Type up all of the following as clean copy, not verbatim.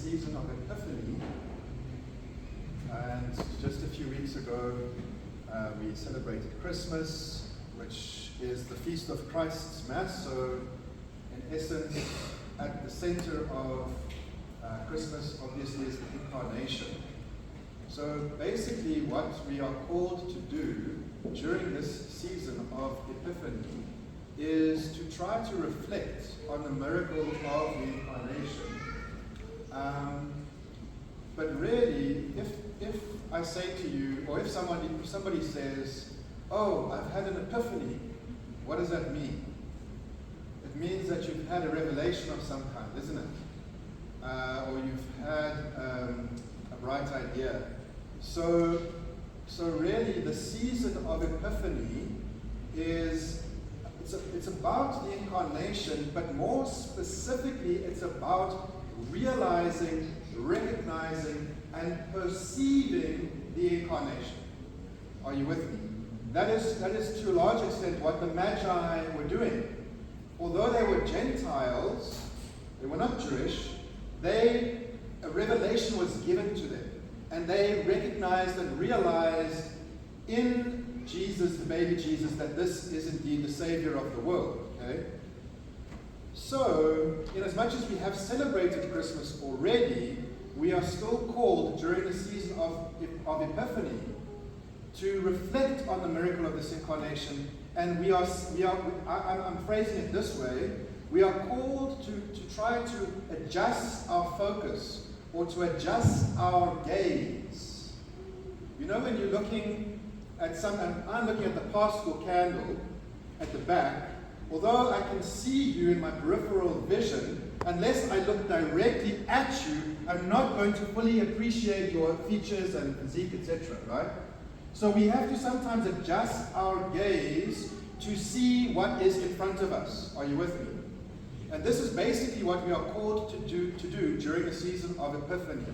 season of Epiphany, and just a few weeks ago we celebrated Christmas, which is the feast of Christ's Mass. So in essence, at the center of Christmas obviously is the Incarnation. So basically what we are called to do during this season of Epiphany is to try to reflect on the miracle of the Incarnation. But really, if I say to you, or if somebody says, "Oh, I've had an epiphany," what does that mean? It means that you've had a revelation of some kind, isn't it? Or you've had a bright idea. So really, the season of Epiphany is it's about the Incarnation, but more specifically, it's about realizing, recognizing, and perceiving the Incarnation. Are you with me? That is to a large extent what the Magi were doing. Although they were Gentiles, they were not Jewish, a revelation was given to them. And they recognized and realized in Jesus, the baby Jesus, that this is indeed the Savior of the world. Okay? So, in as much as we have celebrated Christmas already, we are still called during the season of Epiphany to reflect on the miracle of this Incarnation. And I'm phrasing it this way: we are called to try to adjust our focus, or to adjust our gaze. You know, when you're looking at I'm looking at the paschal candle at the back, although I can see you in my peripheral vision, unless I look directly at you, I'm not going to fully appreciate your features and physique, etc., right? So we have to sometimes adjust our gaze to see what is in front of us. Are you with me? And this is basically what we are called to do during the season of Epiphany.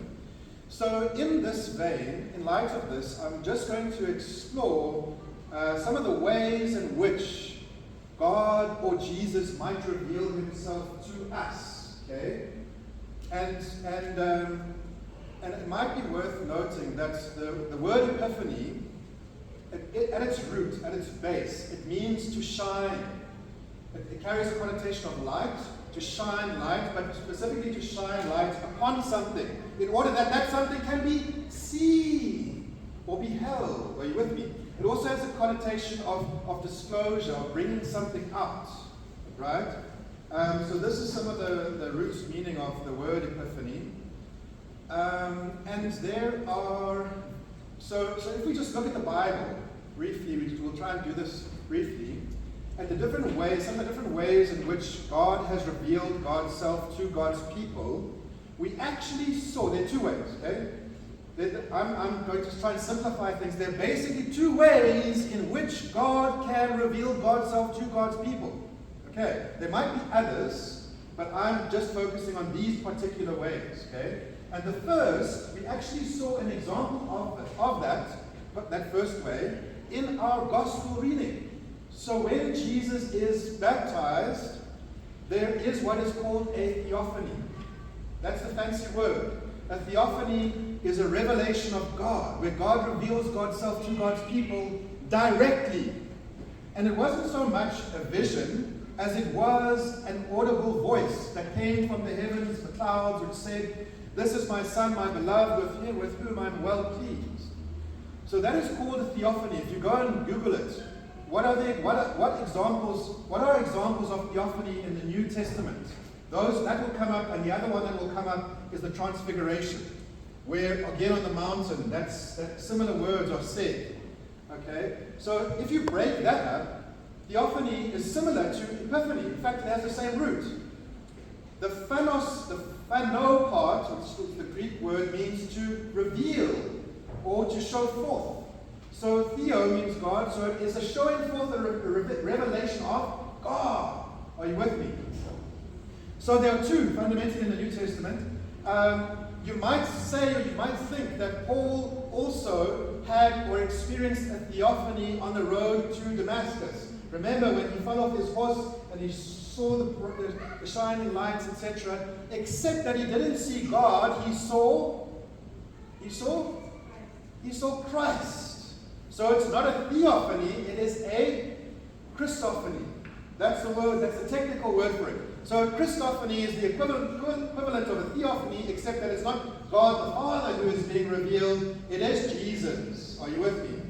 So in this vein, in light of this, I'm just going to explore some of the ways in which God or Jesus might reveal himself to us. Okay? And it might be worth noting that the word Epiphany, at its root, at its base, it means to shine. It carries a connotation of light, to shine light, but specifically to shine light upon something, in order that that something can be seen or beheld. Are you with me? It also has a connotation of disclosure, of bringing something out, right? So this is some of the root meaning of the word Epiphany. And there are, so if we just look at the Bible briefly, we'll try and do this briefly, and the different ways, some of the different ways in which God has revealed God's self to God's people, we actually saw, there are two ways, okay? I'm going to try and simplify things. There are basically two ways in which God can reveal God's self to God's people. Okay? There might be others, but I'm just focusing on these particular ways, okay? And the first, we actually saw an example of that first way in our gospel reading. So when Jesus is baptized, there is what is called a theophany. That's the fancy word. A theophany is a revelation of God, where God reveals God's self to God's people directly. And it wasn't so much a vision as it was an audible voice that came from the heavens, the clouds, which said, "This is my Son, my beloved, with whom I'm well pleased." So that is called a theophany. If you go and Google it, what are examples of theophany in the New Testament? That will come up, and the other one that will come up is the Transfiguration, where again on the mountain, that similar words are said. Okay, so if you break that up, theophany is similar to Epiphany. In fact, it has the same root. The phano part, which is the Greek word, means to reveal or to show forth. So theo means God, so it is a showing forth, a revelation of God. Are you with me? So there are two fundamentally in the New Testament. You might say, or you might think that Paul also had or experienced a theophany on the road to Damascus. Remember when he fell off his horse and he saw the shining lights, etc., except that he didn't see God. He saw Christ. So it's not a theophany, it is a Christophany. That's the word, that's the technical word for it. So a Christophany is the equivalent of a theophany, except that it's not God the Father who is being revealed, it is Jesus. Are you with me?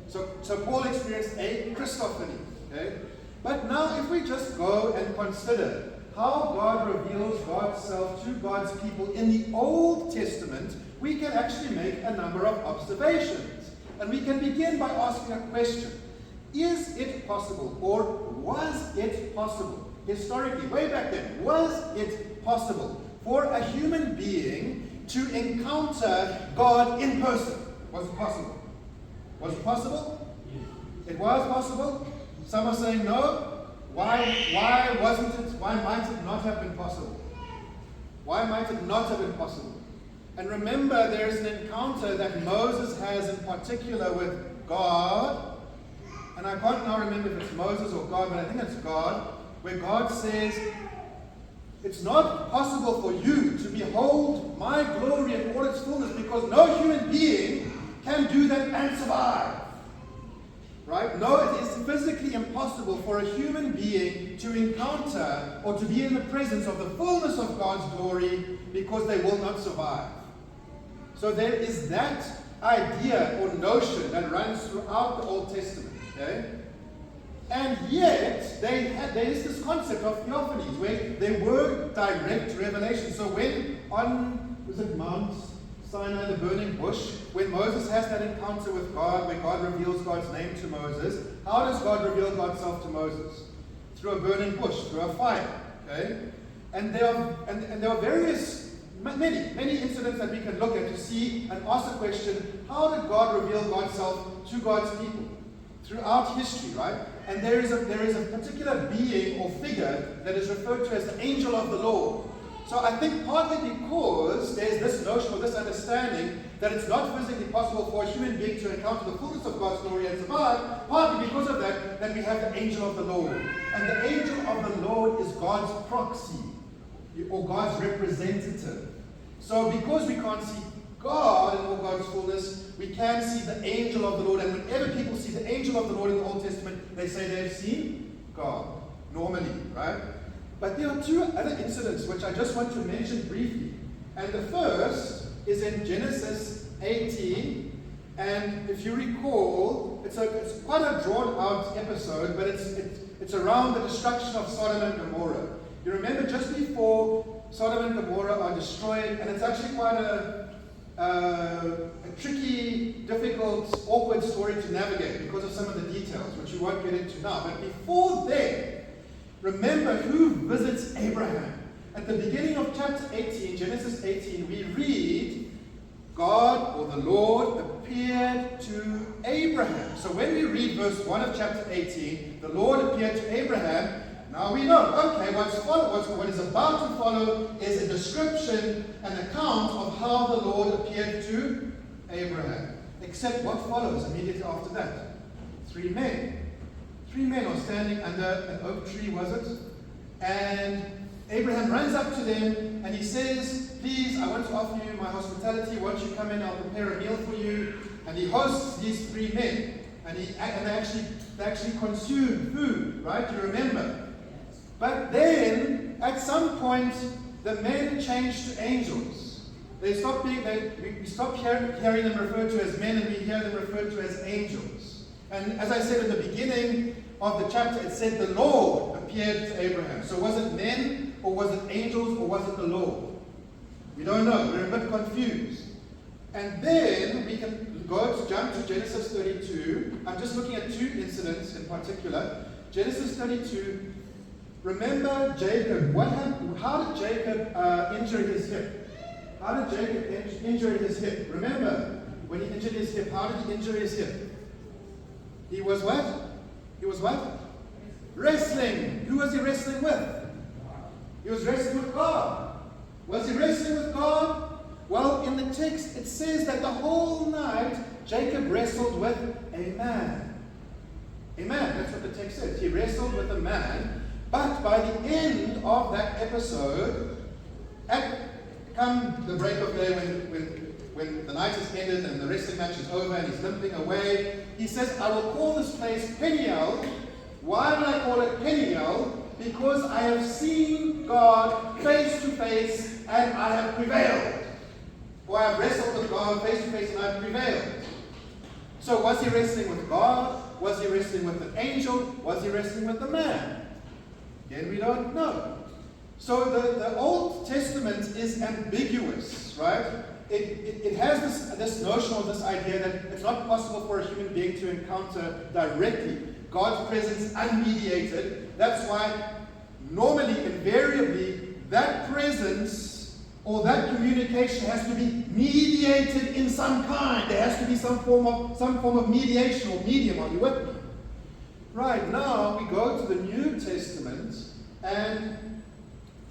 So Paul experienced a Christophany. Okay? But now if we just go and consider how God reveals God's self to God's people in the Old Testament, we can actually make a number of observations. And we can begin by asking a question. Is it possible, or was it possible, historically, way back then, was it possible for a human being to encounter God in person? Was it possible? Was it possible? It was possible? Some are saying no. Why wasn't it? Why might it not have been possible? Why might it not have been possible? And remember, there is an encounter that Moses has in particular with God. And I can't now remember if it's Moses or God, but I think it's God, where God says, it's not possible for you to behold my glory in all its fullness, because no human being can do that and survive. Right? No, it is physically impossible for a human being to encounter or to be in the presence of the fullness of God's glory, because they will not survive. So there is that idea or notion that runs throughout the Old Testament. Okay? And yet, there is this concept of theophanies, where there were direct revelations. So when on, was it Mount Sinai, the burning bush, when Moses has that encounter with God, where God reveals God's name to Moses, how does God reveal God's self to Moses? Through a burning bush, through a fire. Okay? And there are many incidents that we can look at to see and ask the question, how did God reveal God's self to God's people? Throughout history, right? And there is a particular being or figure that is referred to as the angel of the Lord. So I think partly because there's this notion or this understanding that it's not physically possible for a human being to encounter the fullness of God's glory and survive, partly because of that we have the angel of the Lord. And the angel of the Lord is God's proxy, or God's representative. So because we can't see God in all God's fullness, we can see the angel of the Lord. And whenever people see the angel of the Lord in the Old Testament, they say they've seen God, normally, right? But there are two other incidents which I just want to mention briefly. And the first is in Genesis 18. And if you recall, it's quite a drawn-out episode, but it's around the destruction of Sodom and Gomorrah. You remember just before Sodom and Gomorrah are destroyed, and it's actually quite a tricky, difficult, awkward story to navigate because of some of the details, which we won't get into now. But before then, remember who visits Abraham. At the beginning of chapter 18, Genesis 18, we read, God, or the Lord, appeared to Abraham. So when we read verse 1 of chapter 18, the Lord appeared to Abraham. Now we know, okay, what is about to follow is a description, an account of how the Lord appeared to Abraham. Except what follows immediately after that? Three men. Three men are standing under an oak tree, was it? And Abraham runs up to them and he says, please, I want to offer you my hospitality. Won't you come in? I'll prepare a meal for you. And he hosts these three men. And they actually consume food, right? You remember? But then, at some point, the men change to angels. We stop hearing them referred to as men, and we hear them referred to as angels. And as I said in the beginning of the chapter, it said the Lord appeared to Abraham. So was it men, or was it angels, or was it the Lord? We don't know. We're a bit confused. And then we can jump to Genesis 32. I'm just looking at two incidents in particular. Genesis 32. Remember Jacob. What happened? How did Jacob injure his hip? How did Jacob injure his hip? Remember, when he injured his hip, how did he injure his hip? He was what? He was what? Wrestling. Who was he wrestling with? He was wrestling with God. Was he wrestling with God? Well, in the text, it says that the whole night, Jacob wrestled with a man. A man, that's what the text says. He wrestled with a man. But by the end of that episode, come the break of day when the night is ended and the wrestling match is over and he's limping away, he says, I will call this place Peniel. Why will I call it Peniel? Because I have seen God face to face and I have prevailed. Or I have wrestled with God face to face and I have prevailed. So was he wrestling with God? Was he wrestling with an angel? Was he wrestling with a man? Again, we don't know. So the Old Testament is ambiguous, right? It has this notion or this idea that it's not possible for a human being to encounter directly God's presence unmediated. That's why normally, invariably, that presence or that communication has to be mediated in some kind. There has to be some form of mediation or medium. Are you with me? Right, now we go to the New Testament, and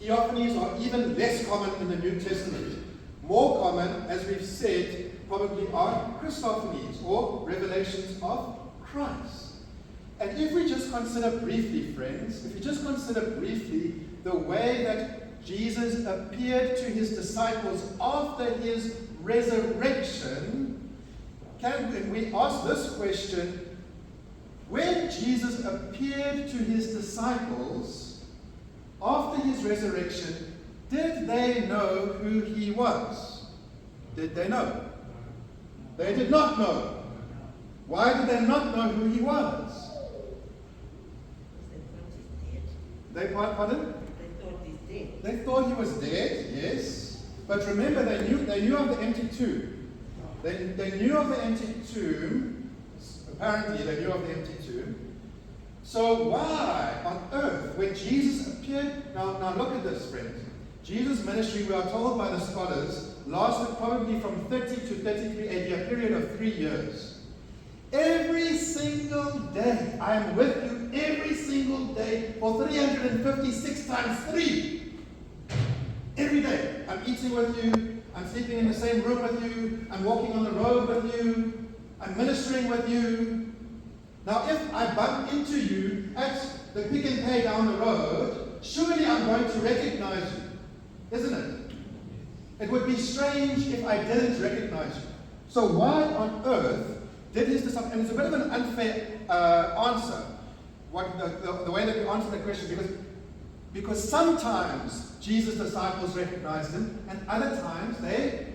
theophanies are even less common in the New Testament. More common, as we've said, probably are Christophanies or revelations of Christ. And if we just consider briefly, friends, the way that Jesus appeared to his disciples after his resurrection, can we ask this question? When Jesus appeared to his disciples after his resurrection, did they know who he was? Did they know? They did not know. Why did they not know who he was? Pardon? They thought he was dead, yes. But remember, they knew of the empty tomb. They knew of the empty tomb. Apparently, they knew of the empty tomb. So why on earth, when Jesus appeared, now look at this, friends. Jesus' ministry, we are told by the scholars, lasted probably from 30 to 33 AD, a period of 3 years. Every single day, I am with you every single day for 356 times 3. Every day. I'm eating with you. I'm sleeping in the same room with you. I'm walking on the road with you. I'm ministering with you. Now, if I bump into you at the Pick and Pay down the road, surely I'm going to recognize you. Isn't it? It would be strange if I didn't recognize you. So why on earth did his disciples, and it's a bit of an unfair answer, the way that we answer that question, because sometimes Jesus' disciples recognized him, and other times they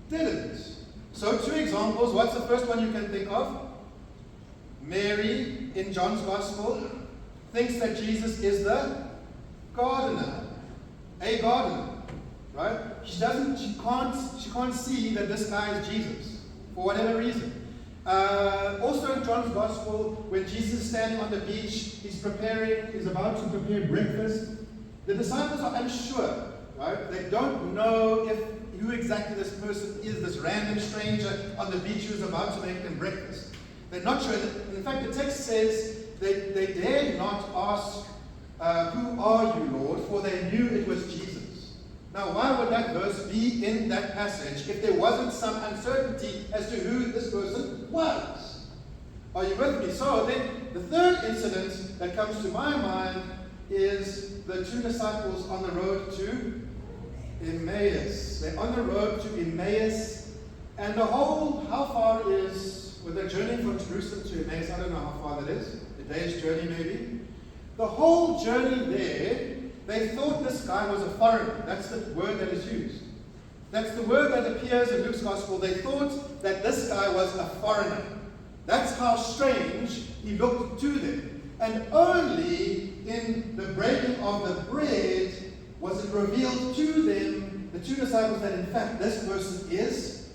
didn't. So 2 examples. What's the first one you can think of? Mary, in John's Gospel, thinks that Jesus is the gardener. A gardener. Right? She can't see that this guy is Jesus, for whatever reason. Also in John's Gospel, when Jesus is standing on the beach, he's about to prepare breakfast. The disciples are unsure, right? They don't know who exactly this person is, this random stranger on the beach who's about to make them breakfast. They're not sure. In fact, the text says they dared not ask, who are you, Lord? For they knew it was Jesus. Now, why would that verse be in that passage if there wasn't some uncertainty as to who this person was? Are you with me? So then, the third incident that comes to my mind is the 2 disciples on the road to Emmaus. They're on the road to Emmaus, and how far with their journey from Jerusalem to Emmaus, I don't know how far that is, a day's journey maybe. The whole journey there, they thought this guy was a foreigner. That's the word that is used. That's the word that appears in Luke's Gospel. They thought that this guy was a foreigner. That's how strange he looked to them. And only in the breaking of the bread was it revealed to them, the 2 disciples, that in fact this person is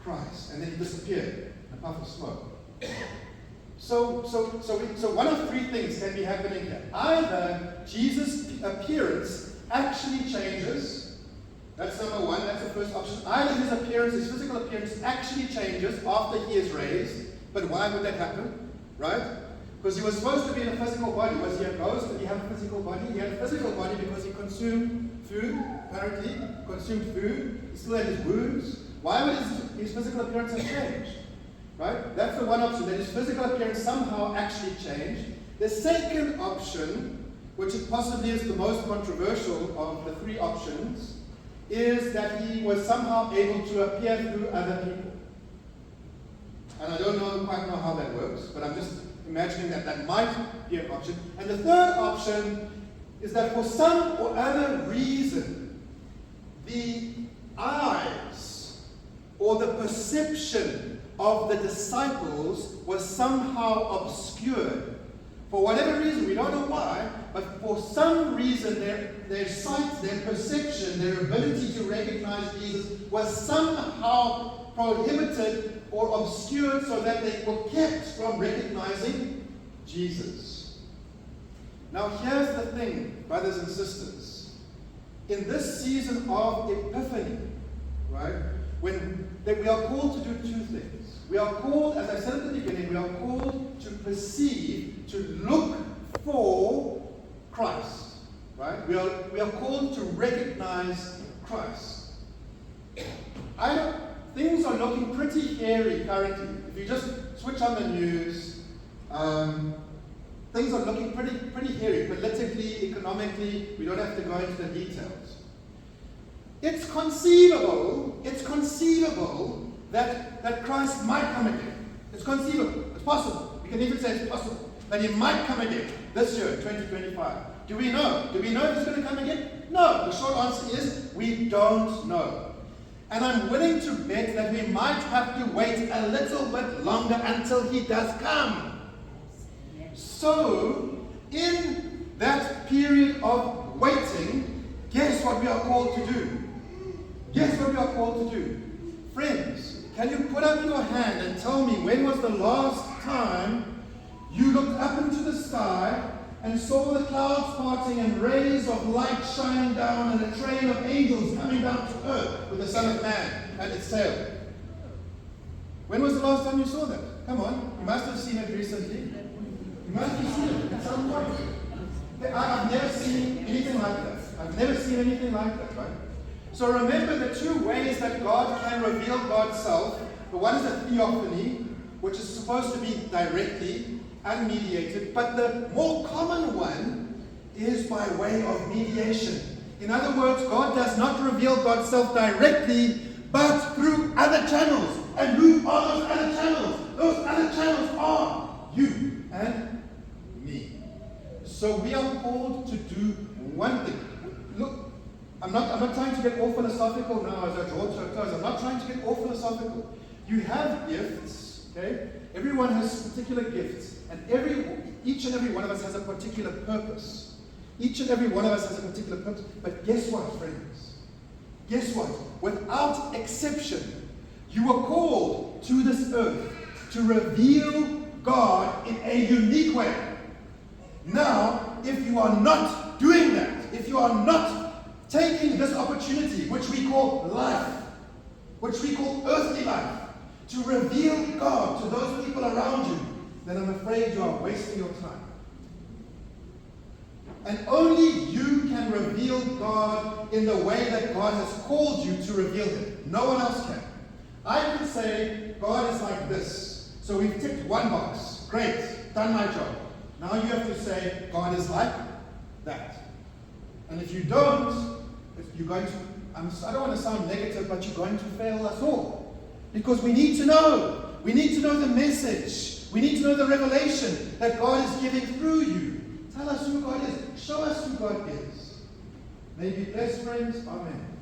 Christ. And then he disappeared in a puff of smoke. So one of 3 things can be happening here. Either Jesus' appearance actually changes. That's number 1. That's the first option. Either his physical appearance actually changes after he is raised. But why would that happen? Right? Because he was supposed to be in a physical body. Was he a ghost? Did he have a physical body? He had a physical body because he consumed food, apparently. He still had his wounds. Why would his physical appearance have changed? Right? That's the one option, that his physical appearance somehow actually changed. The second option which possibly is the most controversial of the three options, is that he was somehow able to appear through other people. And I don't quite know how that works, but I'm just imagining that that might be an option. And the third option is that for some or other reason, the eyes or the perception of the disciples was somehow obscured. For whatever reason, we don't know why, but for some reason their sight, their perception, their ability to recognize Jesus was somehow prohibited or obscured so that they were kept from recognizing Jesus. Now here's the thing, brothers and sisters. In this season of Epiphany, right, when we are called to do two things. We are called, as I said at the beginning, we are called to perceive, to look for Christ. Right? We are called to recognize Christ. Things are looking pretty hairy currently. If you just switch on the news, things are looking pretty hairy, politically, economically. We don't have to go into the details. It's conceivable that Christ might come again. It's conceivable. It's possible. We can even say it's possible that he might come again this year, 2025. Do we know? Do we know if he's going to come again? No. The short answer is we don't know. And I'm willing to bet that we might have to wait a little bit longer until he does come. So, in that period of waiting, guess what we are called to do? Guess what we are called to do? Friends, can you put up your hand and tell me when was the last time you looked up into the sky and saw the clouds parting and rays of light shining down and a train of angels coming down to earth with the Son of Man at its tail? When was the last time you saw that? Come on, you must have seen it recently. You must have seen it at some point. I've never seen anything like that. I've never seen anything like that, right? So remember the two ways that God can reveal God's self. The one is a theophany, which is supposed to be directly, unmediated, but the more common one is by way of mediation. In other words, God does not reveal God's self directly, but through other channels. And who are those other channels? Those other channels are you and me. So we are called to do one thing. Look, I'm not trying to get all philosophical now as I draw to a close. I'm not trying to get all philosophical. You have gifts, okay? Everyone has particular gifts, and each and every one of us has a particular purpose. Each and every one of us has a particular purpose. But guess what, friends? Guess what? Without exception, you are called to this earth to reveal God in a unique way. Now, if you are not doing that, if you are not taking this opportunity, which we call life, which we call earthly life, to reveal God to those people around you, then I'm afraid you are wasting your time. And only you can reveal God in the way that God has called you to reveal Him. No one else can. I could say, God is like this. So we've ticked one box. Great, done my job. Now you have to say, God is like that. And if you don't, you're going to, I don't want to sound negative, but you're going to fail us all. Because we need to know. We need to know the message. We need to know the revelation that God is giving through you. Tell us who God is. Show us who God is. May you be blessed, friends. Amen.